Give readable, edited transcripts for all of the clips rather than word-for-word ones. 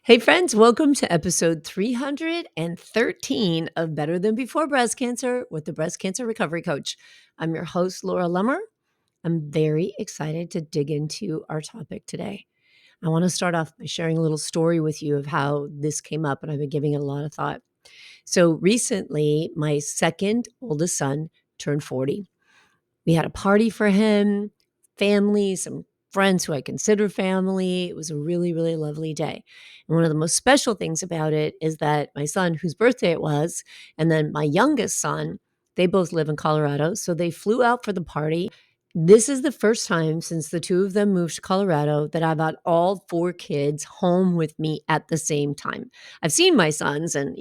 Hey, friends, welcome to episode 313 of Better Than Before Breast Cancer with the Breast Cancer Recovery Coach. I'm your host, Laura Lummer. I'm very excited to dig into our topic today. I want to start off by sharing a little story with you of how this came up, and I've been giving it a lot of thought. So, recently, my second oldest son turned 40. We had a party for him, family, some friends who I consider family. It was a really, really lovely day. And one of the most special things about it is that my son, whose birthday it was, and then my youngest son, they both live in Colorado. So they flew out for the party. This is the first time since the two of them moved to Colorado that I've got all four kids home with me at the same time. I've seen my sons and,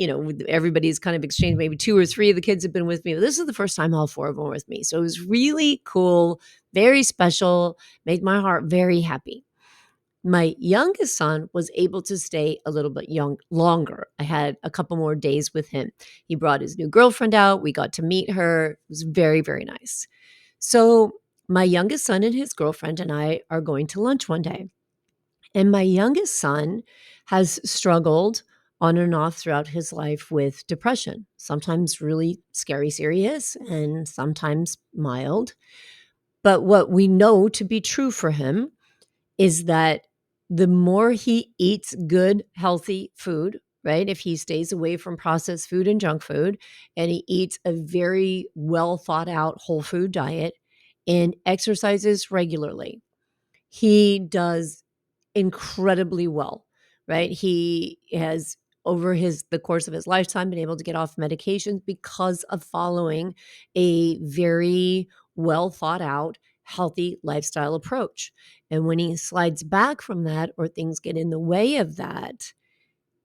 everybody's kind of exchanged. Maybe two or three of the kids have been with me, but this is the first time all four of them were with me. So it was really cool, very special, made my heart very happy. My youngest son was able to stay a little bit longer. I had a couple more days with him. He brought his new girlfriend out. We got to meet her. It was very, very nice. So my youngest son and his girlfriend and I are going to lunch one day. And my youngest son has struggled on and off throughout his life with depression, sometimes really scary, serious, and sometimes mild. But what we know to be true for him is that the more he eats good, healthy food, right? If he stays away from processed food and junk food, and he eats a very well thought out whole food diet and exercises regularly, he does incredibly well, right? He has over the course of his lifetime been able to get off medications because of following a very well thought out healthy lifestyle approach. And when he slides back from that or things get in the way of that,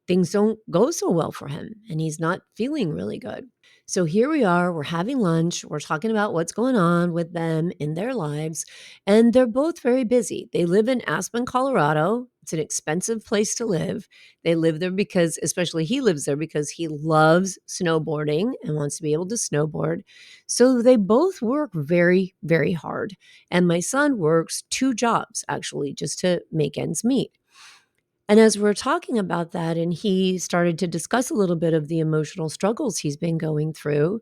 things don't go so well for him and he's not feeling really good. So here we are, we're having lunch, we're talking about what's going on with them in their lives, and they're both very busy. They live in Aspen, Colorado. It's an expensive place to live. They live there because, especially he lives there because he loves snowboarding and wants to be able to snowboard. So they both work very, very hard. And my son works two jobs actually just to make ends meet. And as we're talking about that, and he started to discuss a little bit of the emotional struggles he's been going through,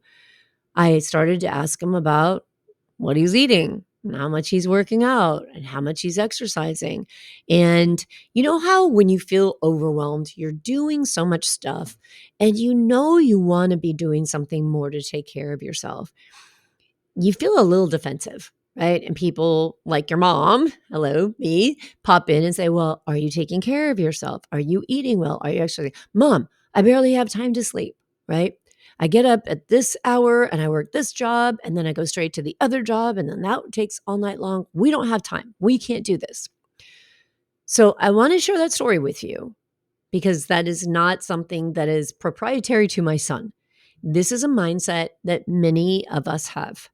I started to ask him about what he's eating, and how much he's working out, and how much he's exercising. And you know how when you feel overwhelmed, you're doing so much stuff, and you want to be doing something more to take care of yourself. You feel a little defensive, right? And people like your mom, hello, me, pop in and say, well, are you taking care of yourself? Are you eating well? Are you actually, mom, I barely have time to sleep, right? I get up at this hour and I work this job and then I go straight to the other job and then that takes all night long. We don't have time. We can't do this. So I want to share that story with you because that is not something that is proprietary to my son. This is a mindset that many of us have.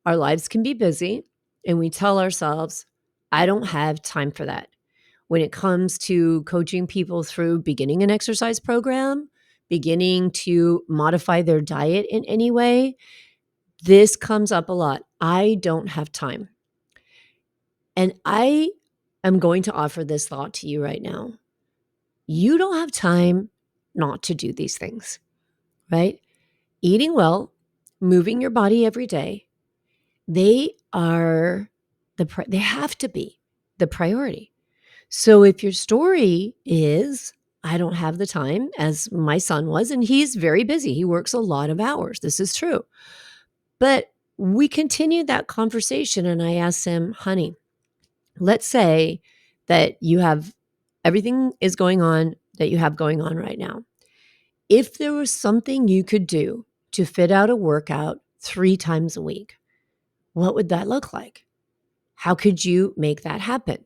Our lives can be busy, and we tell ourselves, I don't have time for that. When it comes to coaching people through beginning an exercise program, beginning to modify their diet in any way, this comes up a lot. I don't have time. And I am going to offer this thought to you right now. You don't have time not to do these things, right? Eating well, moving your body every day, they are they have to be the priority. So if your story is, I don't have the time, as my son was, and he's very busy, he works a lot of hours. This is true. But we continued that conversation, and I asked him, honey, let's say that you have everything is going on that you have going on right now. If there was something you could do to fit out a workout 3 times a week, what would that look like? How could you make that happen?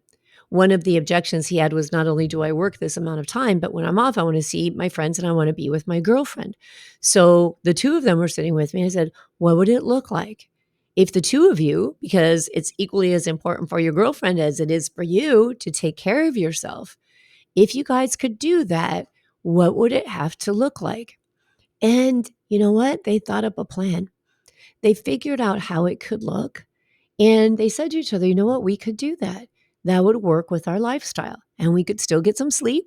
One of the objections he had was not only do I work this amount of time, but when I'm off, I want to see my friends and I want to be with my girlfriend. So the two of them were sitting with me. I said, what would it look like if the two of you, because it's equally as important for your girlfriend as it is for you to take care of yourself, if you guys could do that, what would it have to look like? And you know what? They thought up a plan. They figured out how it could look. And they said to each other, you know what? We could do that. That would work with our lifestyle and we could still get some sleep.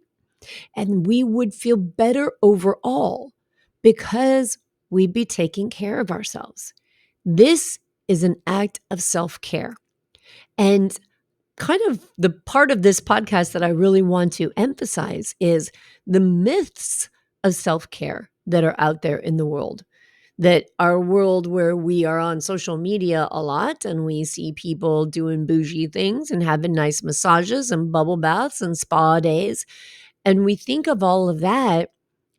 And we would feel better overall because we'd be taking care of ourselves. This is an act of self-care. And kind of the part of this podcast that I really want to emphasize is the myths of self-care that are out there in the world. That our world where we are on social media a lot and we see people doing bougie things and having nice massages and bubble baths and spa days. And we think of all of that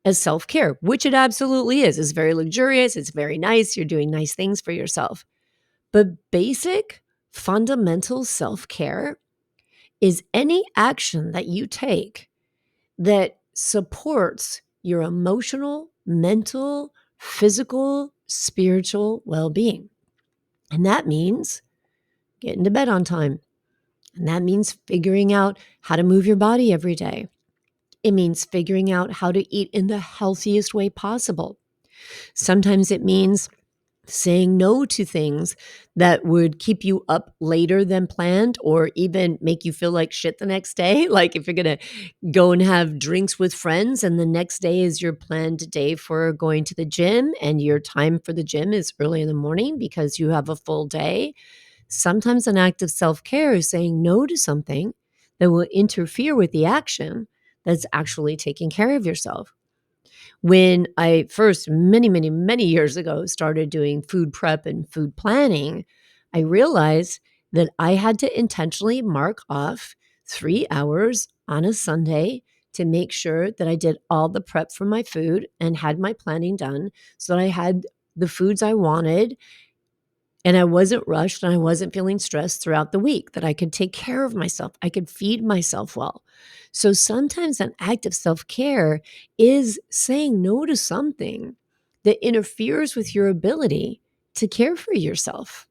as self-care, which it absolutely is. It's very luxurious. It's very nice. You're doing nice things for yourself. But basic, fundamental self-care is any action that you take that supports your emotional, mental, physical, spiritual well-being. And that means getting to bed on time. And that means figuring out how to move your body every day. It means figuring out how to eat in the healthiest way possible. Sometimes it means saying no to things that would keep you up later than planned or even make you feel like shit the next day. Like if you're going to go and have drinks with friends and the next day is your planned day for going to the gym and your time for the gym is early in the morning because you have a full day. Sometimes an act of self-care is saying no to something that will interfere with the action that's actually taking care of yourself. When I first, many, many, many years ago, started doing food prep and food planning, I realized that I had to intentionally mark off 3 hours on a Sunday to make sure that I did all the prep for my food and had my planning done so that I had the foods I wanted and I wasn't rushed and I wasn't feeling stressed throughout the week, that I could take care of myself. I could feed myself well. So sometimes an act of self-care is saying no to something that interferes with your ability to care for yourself.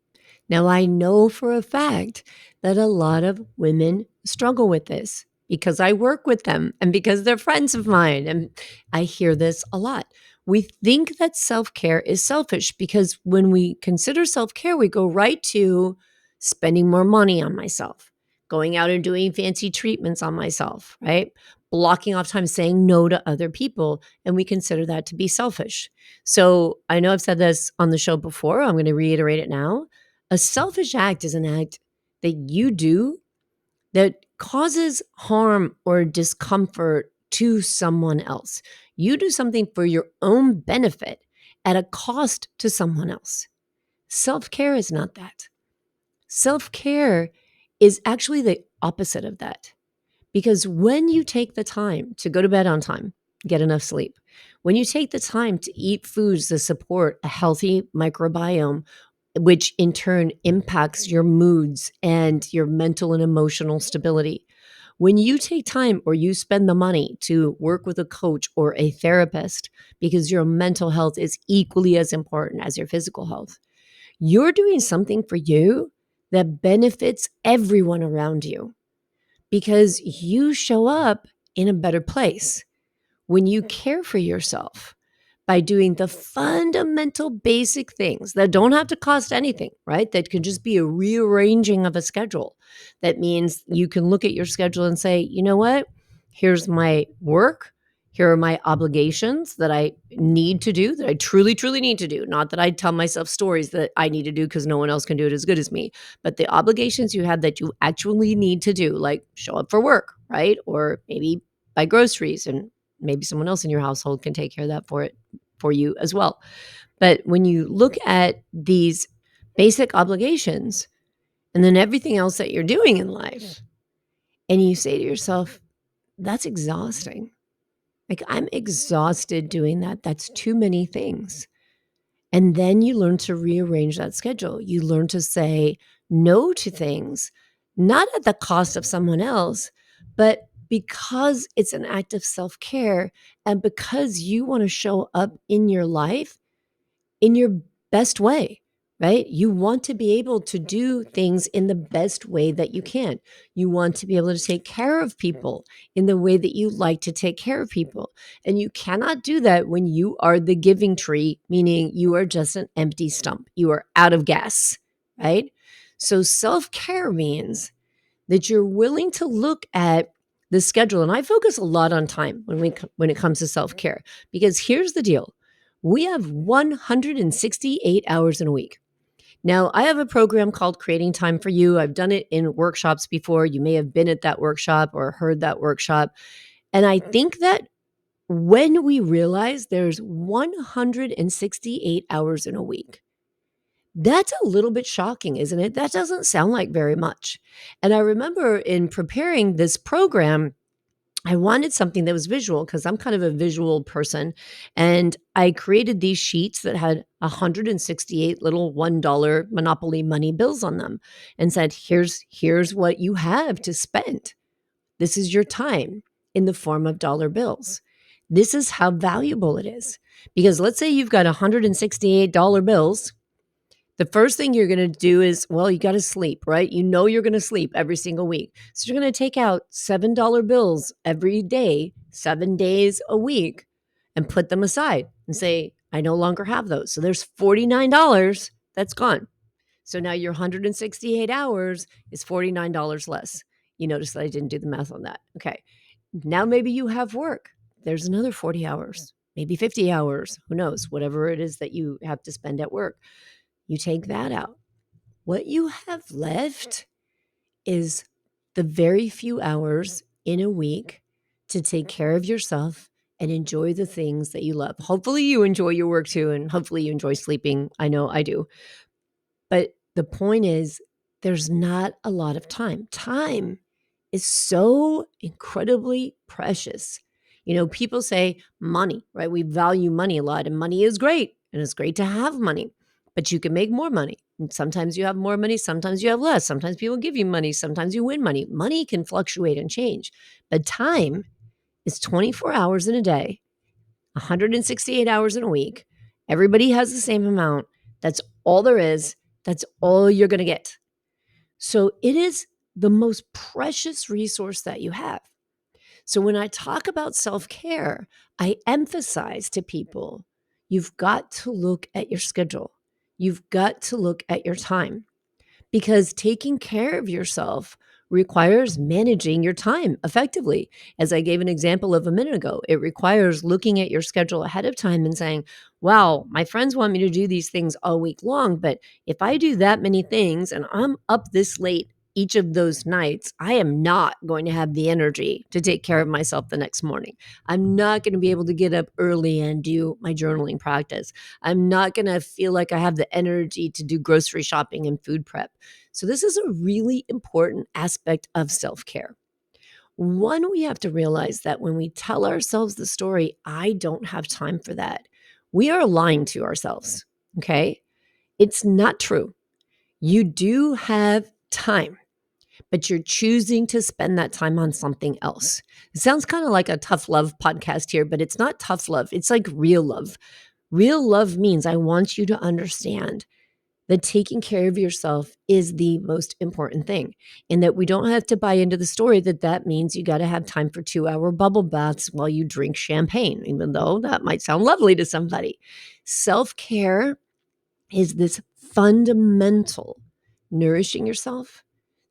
Now, I know for a fact that a lot of women struggle with this because I work with them and because they're friends of mine. And I hear this a lot. We think that self-care is selfish because when we consider self-care, we go right to spending more money on myself, going out and doing fancy treatments on myself, right? Blocking off time, saying no to other people. And we consider that to be selfish. So I know I've said this on the show before. I'm going to reiterate it now. A selfish act is an act that you do that causes harm or discomfort to someone else. You do something for your own benefit at a cost to someone else. Self-care is not that. Self-care is actually the opposite of that. Because when you take the time to go to bed on time, get enough sleep, when you take the time to eat foods that support a healthy microbiome, which in turn impacts your moods and your mental and emotional stability. When you take time or you spend the money to work with a coach or a therapist because your mental health is equally as important as your physical health, you're doing something for you that benefits everyone around you because you show up in a better place when you care for yourself by doing the fundamental basic things that don't have to cost anything, right? That can just be a rearranging of a schedule. That means you can look at your schedule and say, you know what? Here's my work. Here are my obligations that I need to do, that I truly, truly need to do. Not that I tell myself stories that I need to do because no one else can do it as good as me, but the obligations you have that you actually need to do, like show up for work, right? Or maybe buy groceries, and maybe someone else in your household can take care of that for you as well. But when you look at these basic obligations and then everything else that you're doing in life, and you say to yourself, that's exhausting. Like, I'm exhausted doing that. That's too many things. And then you learn to rearrange that schedule. You learn to say no to things, not at the cost of someone else, but because it's an act of self-care and because you want to show up in your life in your best way, right? You want to be able to do things in the best way that you can. You want to be able to take care of people in the way that you like to take care of people. And you cannot do that when you are the giving tree, meaning you are just an empty stump. You are out of gas, right? So self-care means that you're willing to look at the schedule, and I focus a lot on time when it comes to self-care, because here's the deal. We have 168 hours in a week. Now, I have a program called Creating Time for You. I've done it in workshops before. You may have been at that workshop or heard that workshop. And I think that when we realize there's 168 hours in a week, that's a little bit shocking, isn't it? That doesn't sound like very much. And I remember in preparing this program, I wanted something that was visual because I'm kind of a visual person. And I created these sheets that had 168 little $1 Monopoly money bills on them and said, here's what you have to spend. This is your time in the form of dollar bills. This is how valuable it is. Because let's say you've got $168 bills. The first thing you're going to do is, well, you got to sleep, right? You know you're going to sleep every single week. So you're going to take out $7 bills every day, 7 days a week, and put them aside and say, I no longer have those. So there's $49 that's gone. So now your 168 hours is $49 less. You notice that I didn't do the math on that. Okay. Now maybe you have work. There's another 40 hours, maybe 50 hours, who knows, whatever it is that you have to spend at work. You take that out. What you have left is the very few hours in a week to take care of yourself and enjoy the things that you love. Hopefully you enjoy your work too, and hopefully you enjoy sleeping. I know I do. But the point is, there's not a lot of time. Time is so incredibly precious. People say money, right? We value money a lot, and money is great, and it's great to have money, but you can make more money. And sometimes you have more money, sometimes you have less. Sometimes people give you money, sometimes you win money. Money can fluctuate and change, but time is 24 hours in a day, 168 hours in a week. Everybody has the same amount. That's all there is. That's all you're going to get. So it is the most precious resource that you have. So when I talk about self-care, I emphasize to people, you've got to look at your schedule. You've got to look at your time, because taking care of yourself requires managing your time effectively. As I gave an example of a minute ago, it requires looking at your schedule ahead of time and saying, wow, my friends want me to do these things all week long, but if I do that many things and I'm up this late each of those nights, I am not going to have the energy to take care of myself the next morning. I'm not going to be able to get up early and do my journaling practice. I'm not going to feel like I have the energy to do grocery shopping and food prep. So this is a really important aspect of self-care. One, we have to realize that when we tell ourselves the story, I don't have time for that, we are lying to ourselves, okay? It's not true. You do have time, but you're choosing to spend that time on something else. It sounds kind of like a tough love podcast here, but it's not tough love. It's like real love. Real love means I want you to understand that taking care of yourself is the most important thing, and that we don't have to buy into the story that means you got to have time for 2-hour bubble baths while you drink champagne, even though that might sound lovely to somebody. Self-care is this fundamental nourishing yourself,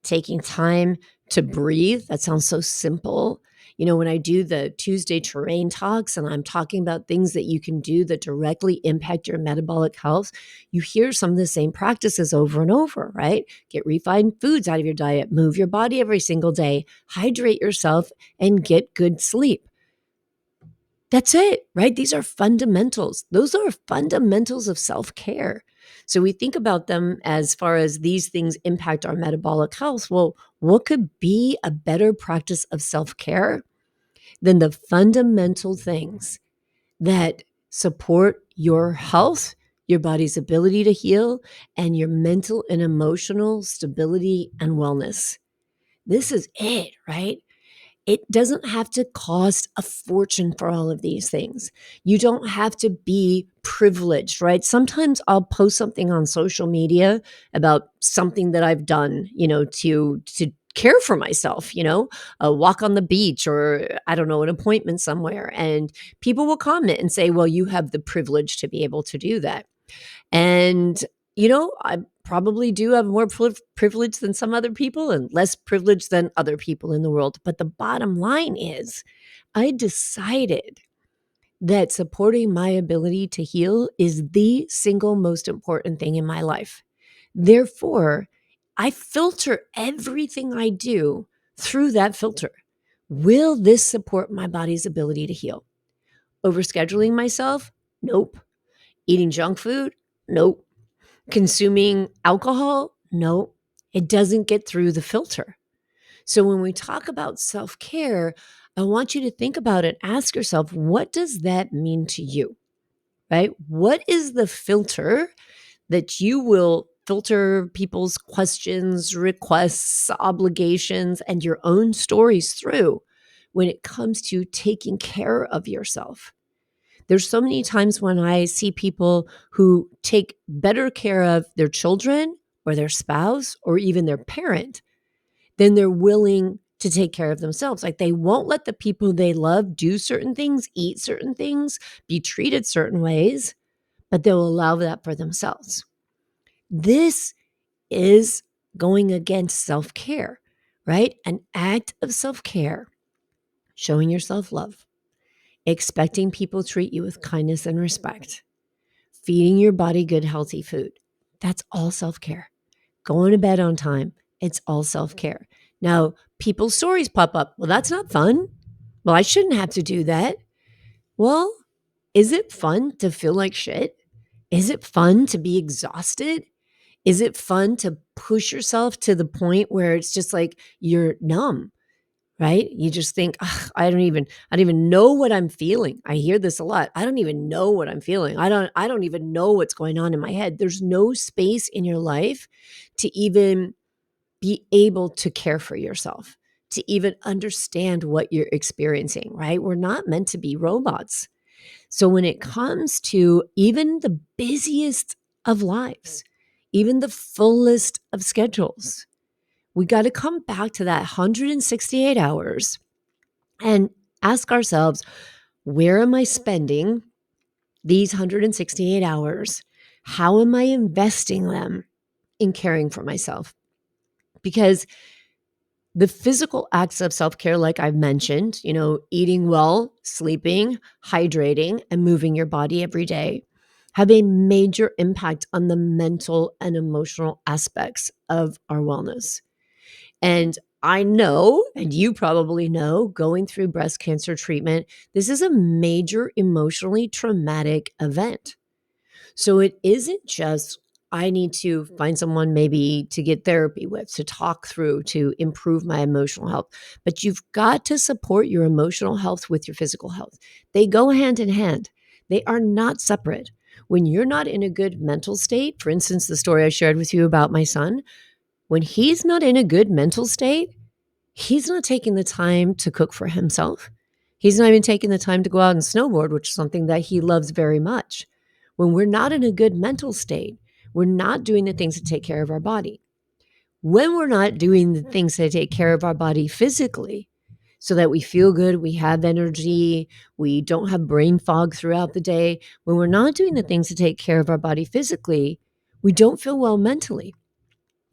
taking time to breathe. That sounds so simple. When I do the Tuesday terrain talks and I'm talking about things that you can do that directly impact your metabolic health, you hear some of the same practices over and over, right? Get refined foods out of your diet, move your body every single day, hydrate yourself, and get good sleep. That's it, right? These are fundamentals. Those are fundamentals of self-care. So we think about them as far as these things impact our metabolic health. Well, what could be a better practice of self-care than the fundamental things that support your health, your body's ability to heal, and your mental and emotional stability and wellness? This is it, right? It doesn't have to cost a fortune for all of these things. You don't have to be privileged, right? Sometimes I'll post something on social media about something that I've done, to care for myself, a walk on the beach, or I don't know, an appointment somewhere. And people will comment and say, well, you have the privilege to be able to do that. And I probably do have more privilege than some other people and less privilege than other people in the world. But the bottom line is, I decided that supporting my ability to heal is the single most important thing in my life. Therefore, I filter everything I do through that filter. Will this support my body's ability to heal? Overscheduling myself? Nope. Eating junk food? Nope. Consuming alcohol? Nope. It doesn't get through the filter. So when we talk about self-care, I want you to think about it. Ask yourself, what does that mean to you? Right? What is the filter that you will filter people's questions, requests, obligations, and your own stories through when it comes to taking care of yourself? There's so many times when I see people who take better care of their children or their spouse or even their parent than they're willing to take care of themselves. Like they won't let the people they love do certain things, eat certain things, be treated certain ways, but they'll allow that for themselves. This is going against self-care, right? An act of self-care, showing yourself love, expecting people treat you with kindness and respect, feeding your body good, healthy food. That's all self-care. Going to bed on time. It's all self-care. Now, people's stories pop up. Well, that's not fun. Well, I shouldn't have to do that. Well, is it fun to feel like shit? Is it fun to be exhausted? Is it fun to push yourself to the point where it's just like you're numb, right? You just think, "Ugh, I don't even know what I'm feeling." I hear this a lot. I don't even know what I'm feeling. I don't even know what's going on in my head. There's no space in your life to even be able to care for yourself, to even understand what you're experiencing, right? We're not meant to be robots. So when it comes to even the busiest of lives, even the fullest of schedules, we got to come back to that 168 hours and ask ourselves, where am I spending these 168 hours? How am I investing them in caring for myself? Because the physical acts of self-care, like I've mentioned, eating well, sleeping, hydrating, and moving your body every day, have a major impact on the mental and emotional aspects of our wellness. And I know, and you probably know, going through breast cancer treatment, this is a major emotionally traumatic event. So it isn't just, I need to find someone maybe to get therapy with, to talk through, to improve my emotional health. But you've got to support your emotional health with your physical health. They go hand in hand, they are not separate. When you're not in a good mental state, for instance, the story I shared with you about my son, when he's not in a good mental state, he's not taking the time to cook for himself. He's not even taking the time to go out and snowboard, which is something that he loves very much. When we're not in a good mental state, we're not doing the things to take care of our body. When we're not doing the things to take care of our body physically, so that we feel good, we have energy, we don't have brain fog throughout the day, when we're not doing the things to take care of our body physically, we don't feel well mentally.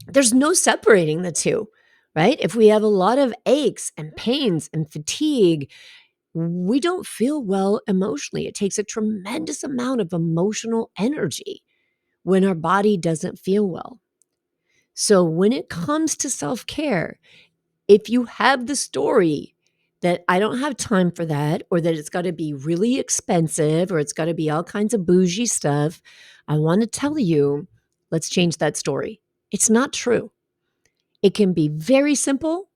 There's no separating the two, right? If we have a lot of aches and pains and fatigue, we don't feel well emotionally. It takes a tremendous amount of emotional energy when our body doesn't feel well. So when it comes to self-care, if you have the story that I don't have time for that, or that it's got to be really expensive, or it's got to be all kinds of bougie stuff, I want to tell you, let's change that story. It's not true. It can be very simple.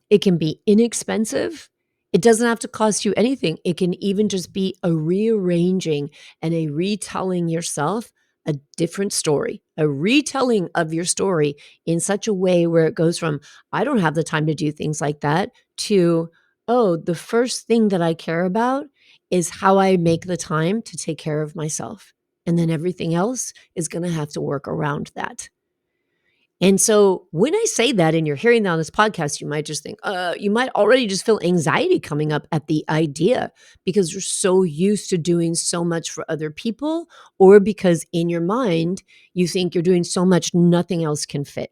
It can be inexpensive. It doesn't have to cost you anything. It can even just be a rearranging and a retelling yourself a different story, a retelling of your story in such a way where it goes from, I don't have the time to do things like that, to, oh, the first thing that I care about is how I make the time to take care of myself. And then everything else is going to have to work around that. And so when I say that and you're hearing that on this podcast, you might just think, you might already just feel anxiety coming up at the idea because you're so used to doing so much for other people, or because in your mind, you think you're doing so much, nothing else can fit.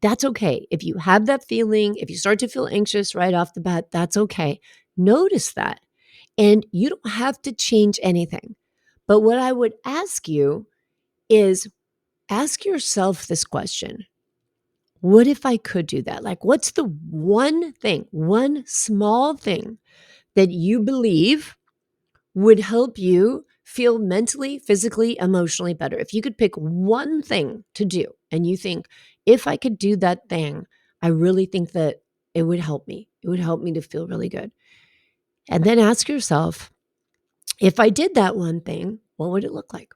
That's okay. If you have that feeling, if you start to feel anxious right off the bat, that's okay. Notice that. And you don't have to change anything. But what I would ask you is ask yourself this question: what if I could do that? Like, what's the one thing, one small thing that you believe would help you feel mentally, physically, emotionally better? If you could pick one thing to do and you think, if I could do that thing, I really think that it would help me. It would help me to feel really good. And then ask yourself, if I did that one thing, what would it look like?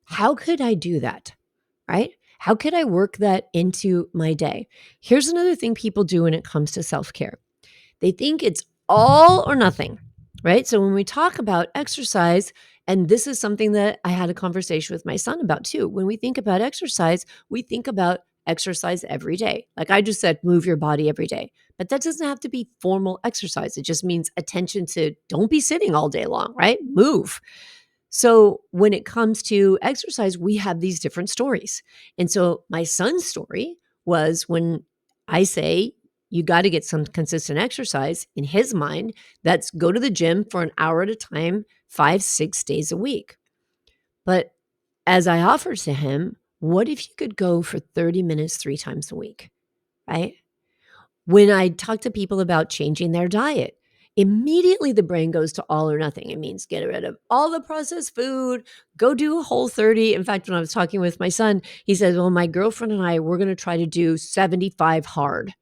How could I do that? Right? How could I work that into my day? Here's another thing people do when it comes to self care: they think it's all or nothing, right? So when we talk about exercise, and this is something that I had a conversation with my son about too. When we think about exercise, we think about exercise every day. Like I just said, move your body every day. But that doesn't have to be formal exercise. It just means attention to don't be sitting all day long, right? Move. So when it comes to exercise, we have these different stories. And so my son's story was, when I say you got to get some consistent exercise, in his mind, that's go to the gym for an hour at a time, 5, 6 days a week. But as I offered to him, what if you could go for 30 minutes 3 times a week, right? When I talk to people about changing their diet, immediately the brain goes to all or nothing. It means get rid of all the processed food, go do Whole30. In fact, when I was talking with my son, he said, well, my girlfriend and I, we're going to try to do 75 hard.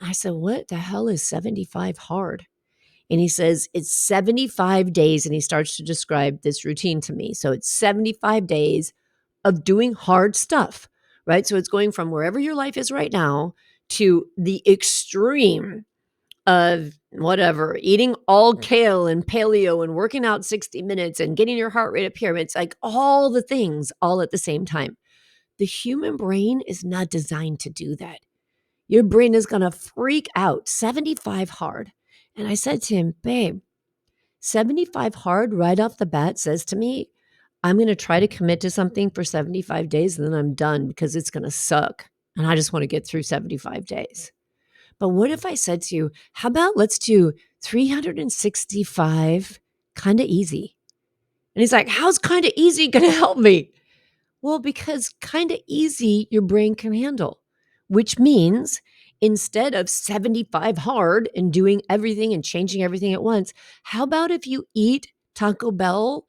I said, what the hell is 75 hard? And he says, it's 75 days. And he starts to describe this routine to me. So it's 75 days of doing hard stuff, right? So it's going from wherever your life is right now to the extreme of whatever, eating all kale and paleo and working out 60 minutes and getting your heart rate up here. It's like all the things all at the same time. The human brain is not designed to do that. Your brain is going to freak out. 75 hard. And I said to him, babe, 75 hard right off the bat says to me, I'm going to try to commit to something for 75 days and then I'm done because it's going to suck. And I just want to get through 75 days. But what if I said to you, how about let's do 365 kind of easy? And he's like, how's kind of easy going to help me? Well, because kind of easy your brain can handle, which means instead of 75 hard and doing everything and changing everything at once, how about if you eat Taco Bell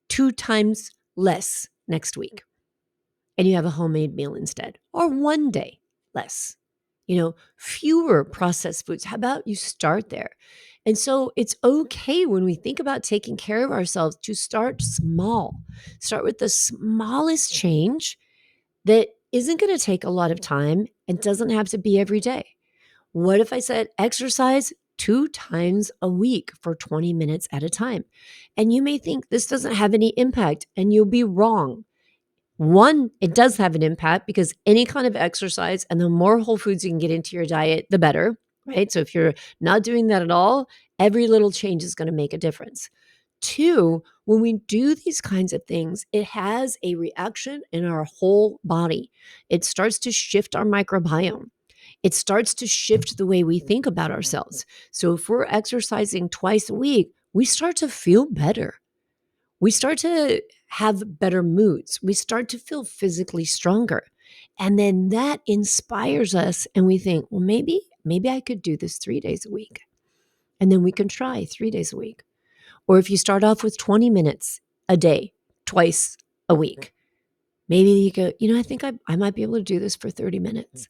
2 times less next week and you have a homemade meal instead, or one day less? Fewer processed foods. How about you start there? And so it's okay when we think about taking care of ourselves to start small. Start with the smallest change that isn't going to take a lot of time and doesn't have to be every day. What if I said exercise 2 times a week for 20 minutes at a time? And you may think this doesn't have any impact, and you'll be wrong. One, it does have an impact because any kind of exercise and the more whole foods you can get into your diet, the better, right? So if you're not doing that at all, every little change is going to make a difference. Two, when we do these kinds of things, it has a reaction in our whole body. It starts to shift our microbiome. It starts to shift the way we think about ourselves. So if we're exercising twice a week, we start to feel better. We start to have better moods. We start to feel physically stronger. And then that inspires us. And we think, well, maybe I could do this 3 days a week. And then we can try 3 days a week. Or if you start off with 20 minutes a day, twice a week, maybe you go, I think I might be able to do this for 30 minutes.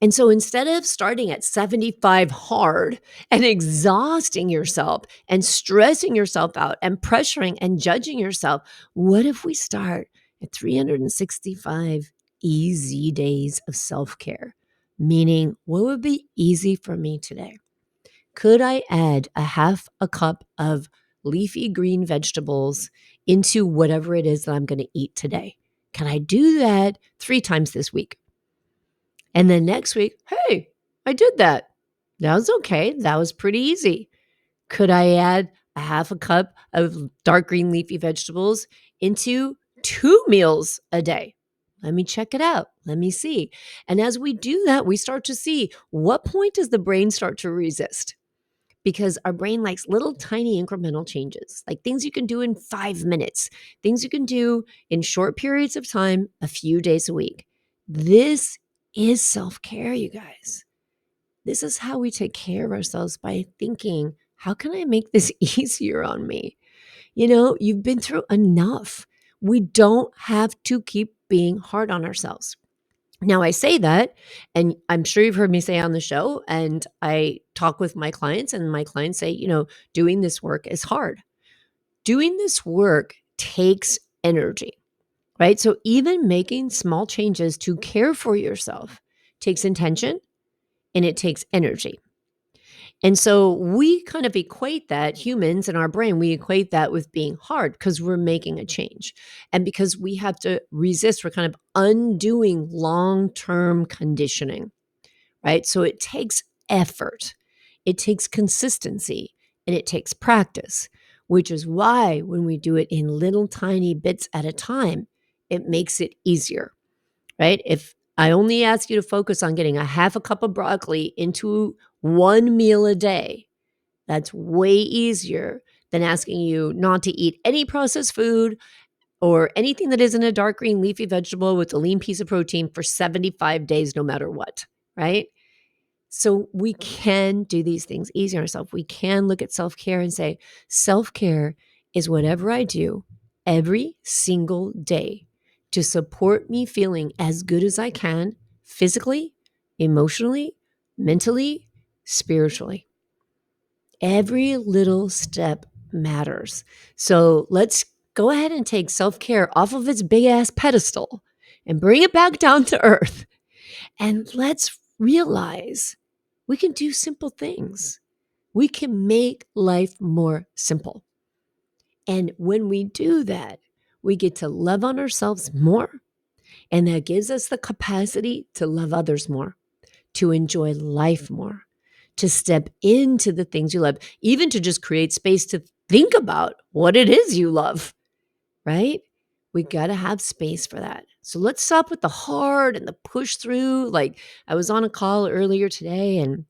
And so instead of starting at 75 hard and exhausting yourself and stressing yourself out and pressuring and judging yourself, what if we start at 365 easy days of self-care? Meaning, what would be easy for me today? Could I add a half a cup of leafy green vegetables into whatever it is that I'm going to eat today? Can I do that 3 times this week? And then next week, hey, I did that. That was okay. That was pretty easy. Could I add a half a cup of dark green leafy vegetables into 2 meals a day? Let me check it out. Let me see. And as we do that, we start to see what point does the brain start to resist? Because our brain likes little tiny incremental changes, like things you can do in 5 minutes, things you can do in short periods of time, a few days a week. This is self care, you guys. This is how we take care of ourselves by thinking, how can I make this easier on me? You've been through enough. We don't have to keep being hard on ourselves. Now, I say that, and I'm sure you've heard me say on the show, and I talk with my clients, and my clients say, doing this work is hard. Doing this work takes energy, right? So, even making small changes to care for yourself takes intention and it takes energy. And so we kind of equate that, humans in our brain, we equate that with being hard because we're making a change. And because we have to resist, we're kind of undoing long term conditioning, right? So it takes effort, it takes consistency, and it takes practice, which is why when we do it in little tiny bits at a time, it makes it easier, right? If I only ask you to focus on getting a half a cup of broccoli into one meal a day, that's way easier than asking you not to eat any processed food or anything that isn't a dark green leafy vegetable with a lean piece of protein for 75 days, no matter what, right? So we can do these things easier on ourselves. We can look at self-care and say, self-care is whatever I do every single day to support me feeling as good as I can physically, emotionally, mentally, spiritually. Every little step matters. So let's go ahead and take self-care off of its big ass pedestal and bring it back down to earth. And let's realize we can do simple things. We can make life more simple. And when we do that, we get to love on ourselves more. And that gives us the capacity to love others more, to enjoy life more, to step into the things you love, even to just create space to think about what it is you love, right? We got to have space for that. So let's stop with the hard and the push through. Like I was on a call earlier today and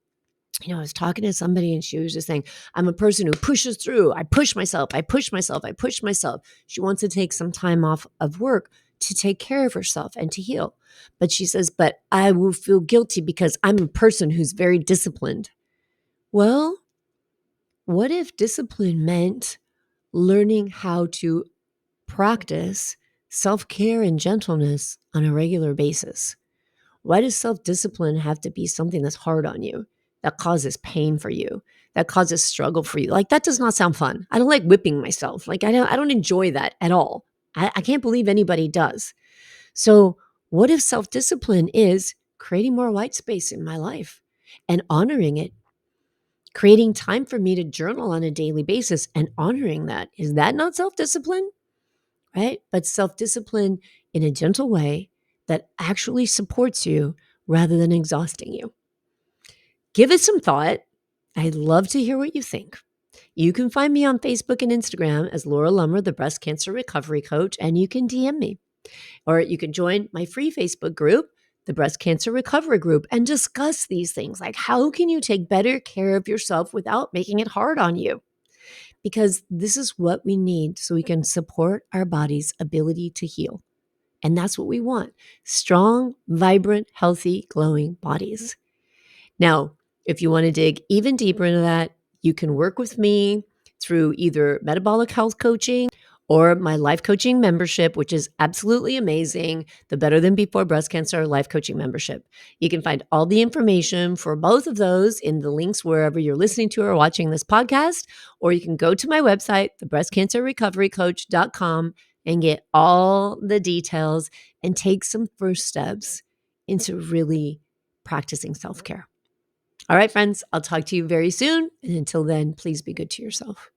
I was talking to somebody and she was just saying, I'm a person who pushes through. I push myself. I push myself. I push myself. She wants to take some time off of work to take care of herself and to heal. But she says, but I will feel guilty because I'm a person who's very disciplined. Well, what if discipline meant learning how to practice self-care and gentleness on a regular basis? Why does self-discipline have to be something that's hard on you, that causes pain for you, that causes struggle for you? Like that does not sound fun. I don't like whipping myself. Like I don't enjoy that at all. I can't believe anybody does. So what if self-discipline is creating more white space in my life and honoring it, creating time for me to journal on a daily basis and honoring that? Is that not self-discipline? Right? But self-discipline in a gentle way that actually supports you rather than exhausting you. Give it some thought. I'd love to hear what you think. You can find me on Facebook and Instagram as Laura Lummer, the breast cancer recovery coach, and you can DM me. Or you can join my free Facebook group, the breast cancer recovery group, and discuss these things. Like how can you take better care of yourself without making it hard on you? Because this is what we need so we can support our body's ability to heal. And that's what we want. Strong, vibrant, healthy, glowing bodies. Now, if you want to dig even deeper into that, you can work with me through either metabolic health coaching or my life coaching membership, which is absolutely amazing, the Better Than Before Breast Cancer life coaching membership. You can find all the information for both of those in the links wherever you're listening to or watching this podcast, or you can go to my website, thebreastcancerrecoverycoach.com, and get all the details and take some first steps into really practicing self-care. All right, friends, I'll talk to you very soon. And until then, please be good to yourself.